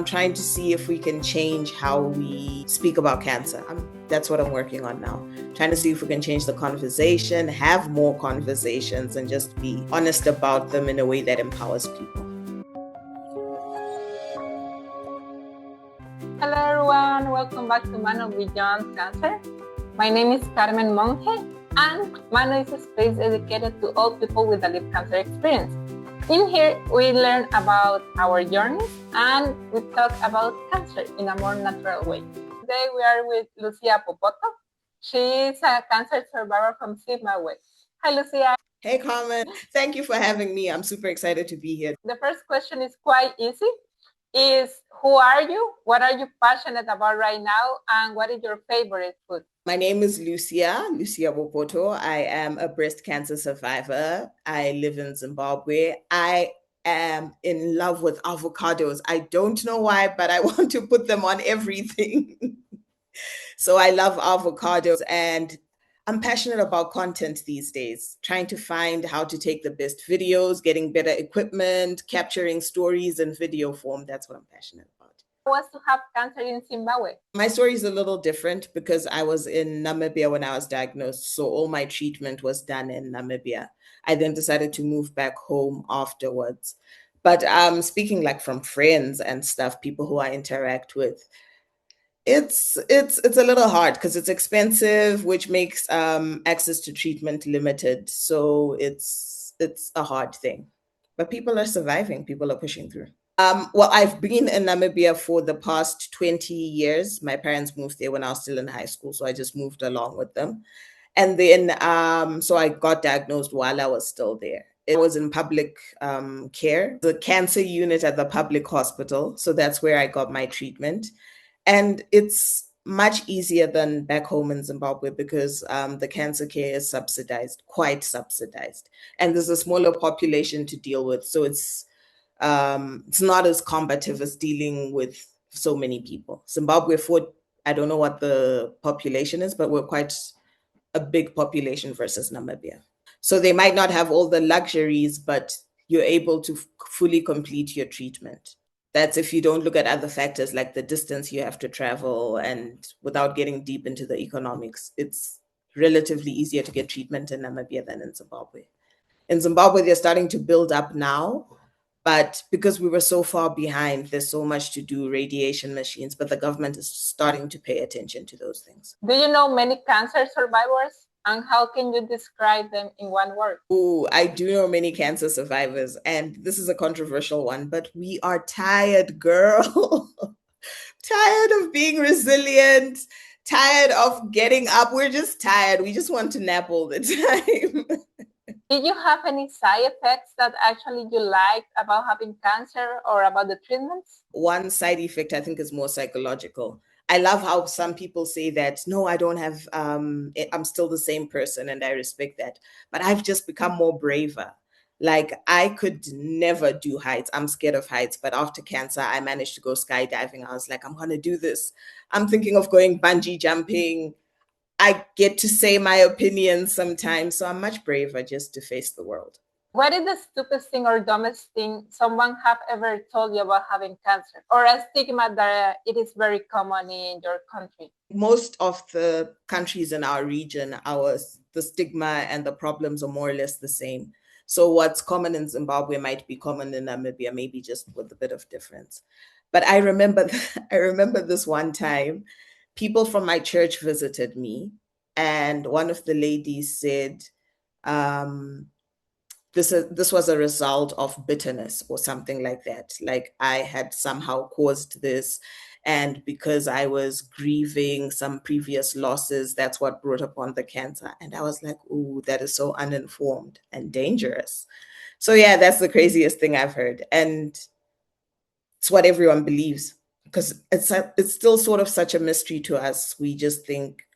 I'm trying to see if we can change how we speak about cancer. That's what I'm working on now. Trying to see if we can change the conversation, have more conversations, and just be honest about them in a way that empowers people. Hello everyone, welcome back to MANO Beyond Cancer. My name is Carmen Monge, and MANO is a space dedicated to all people with a lived cancer experience. In here, we learn about our journeys and we talk about cancer in a more natural way. Today, we are with Lucia Popoto. She is a cancer survivor from Zimbabwe. Hi, Lucia. Hey, Carmen. Thank you for having me. I'm super excited to be here. The first question is quite easy. Who are you? What are you passionate about right now? And what is your favorite food? My name is Lucia Popoto. I am a breast cancer survivor. I live in Zimbabwe. I am in love with avocados. I don't know why, but I want to put them on everything. So I love avocados, and I'm passionate about content these days, trying to find how to take the best videos, getting better equipment, capturing stories in video form. That's what I'm passionate about. Was to have cancer in Zimbabwe? My story is a little different because I was in Namibia when I was diagnosed. So all my treatment was done in Namibia. I then decided to move back home afterwards. But speaking like from friends and stuff, people who I interact with, it's a little hard because it's expensive, which makes access to treatment limited. So it's a hard thing. But people are surviving, people are pushing through. Well, I've been in Namibia for the past 20 years. My parents moved there when I was still in high school, so I just moved along with them. And then, so I got diagnosed while I was still there. It was in public care, the cancer unit at the public hospital. So that's where I got my treatment. And it's much easier than back home in Zimbabwe because the cancer care is subsidized, quite subsidized. And there's a smaller population to deal with. So it's not as combative as dealing with so many people. Zimbabwe, I don't know what the population is, but we're quite a big population versus Namibia. So they might not have all the luxuries, but you're able to fully complete your treatment. That's if you don't look at other factors like the distance you have to travel, and without getting deep into the economics, it's relatively easier to get treatment in Namibia than in Zimbabwe. In Zimbabwe, they're starting to build up now, but because we were so far behind, there's so much to do, radiation machines, but the government is starting to pay attention to those things. Do you know many cancer survivors? And how can you describe them in one word? Oh, I do know many cancer survivors, and this is a controversial one, but we are tired, girl. Tired of being resilient, tired of getting up. We're just tired. We just want to nap all the time. Did you have any side effects that actually you liked about having cancer or about the treatments? One side effect I think is more psychological. I love how some people say that, no, I don't have, I'm still the same person, and I respect that. But I've just become more braver. Like, I could never do heights. I'm scared of heights. But after cancer, I managed to go skydiving. I was like, I'm going to do this. I'm thinking of going bungee jumping. I get to say my opinions sometimes. So I'm much braver just to face the world. What is the stupidest thing or dumbest thing someone have ever told you about having cancer, or a stigma that it is very common in your country? Most of the countries in our region, the stigma and the problems are more or less the same. So what's common in Zimbabwe might be common in Namibia, maybe just with a bit of difference. But I remember this one time, people from my church visited me, and one of the ladies said, this was a result of bitterness or something like that. Like I had somehow caused this, and because I was grieving some previous losses, that's what brought upon the cancer. And I was like, ooh, that is so uninformed and dangerous. So yeah, that's the craziest thing I've heard. And it's what everyone believes, because it's still sort of such a mystery to us. We just think,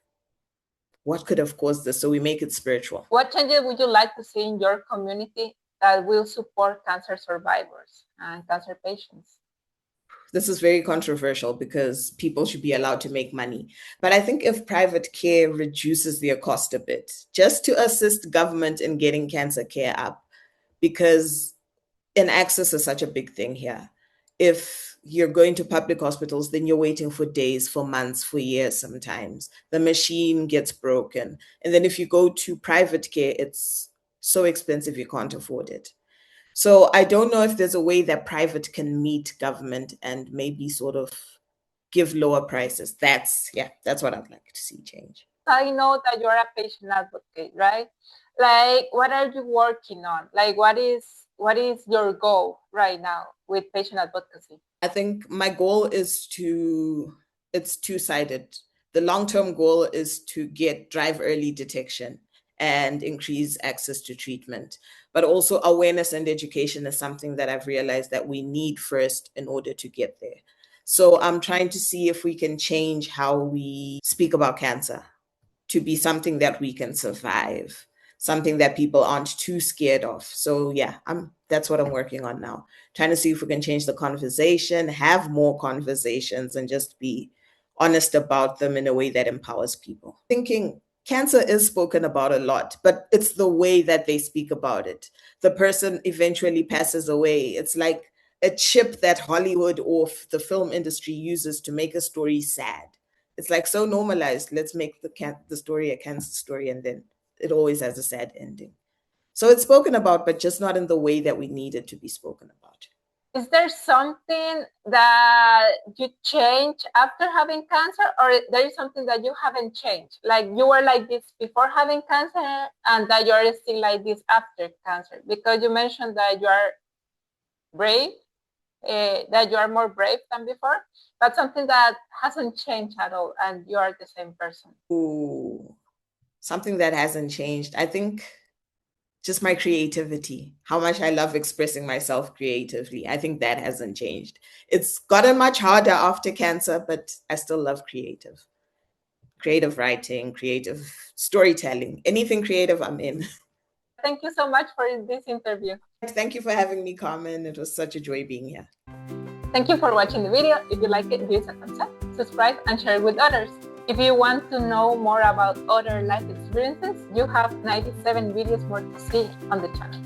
what could have caused this? So we make it spiritual. What changes would you like to see in your community that will support cancer survivors and cancer patients? This is very controversial because people should be allowed to make money. But I think if private care reduces their cost a bit, just to assist government in getting cancer care up, because access is such a big thing here. If you're going to public hospitals, then you're waiting for days, for months, for years sometimes. The machine gets broken. And then if you go to private care, it's so expensive you can't afford it. So I don't know if there's a way that private can meet government and maybe sort of give lower prices. That's what I'd like to see change. I know that you're a patient advocate, right? Like, what are you working on? Like, what is your goal right now with patient advocacy? I think my goal is it's two-sided. The long-term goal is to drive early detection and increase access to treatment. But also awareness and education is something that I've realized that we need first in order to get there. So I'm trying to see if we can change how we speak about cancer to be something that we can survive, something that people aren't too scared of. So yeah, that's what I'm working on now. Trying to see if we can change the conversation, have more conversations, and just be honest about them in a way that empowers people. Thinking cancer is spoken about a lot, but it's the way that they speak about it. The person eventually passes away. It's like a chip that Hollywood or the film industry uses to make a story sad. It's like so normalized. Let's make the story a cancer story, and then it always has a sad ending. So it's spoken about, but just not in the way that we need it to be spoken about. Is there something that you changed after having cancer, or there is something that you haven't changed? Like you were like this before having cancer and that you're still like this after cancer? Because you mentioned that you are brave, that you are more brave than before. That's something that hasn't changed at all, and you are the same person. Ooh, something that hasn't changed. I think just my creativity, how much I love expressing myself creatively. I think that hasn't changed. It's gotten much harder after cancer, but I still love creative writing, creative storytelling, anything creative, I'm in. Thank you so much for this interview. Thank you for having me, Carmen. It was such a joy being here. Thank you for watching the video. If you like it, give us a thumbs up, subscribe, and share it with others. If you want to know more about other life experiences, you have 97 videos more to see on the channel.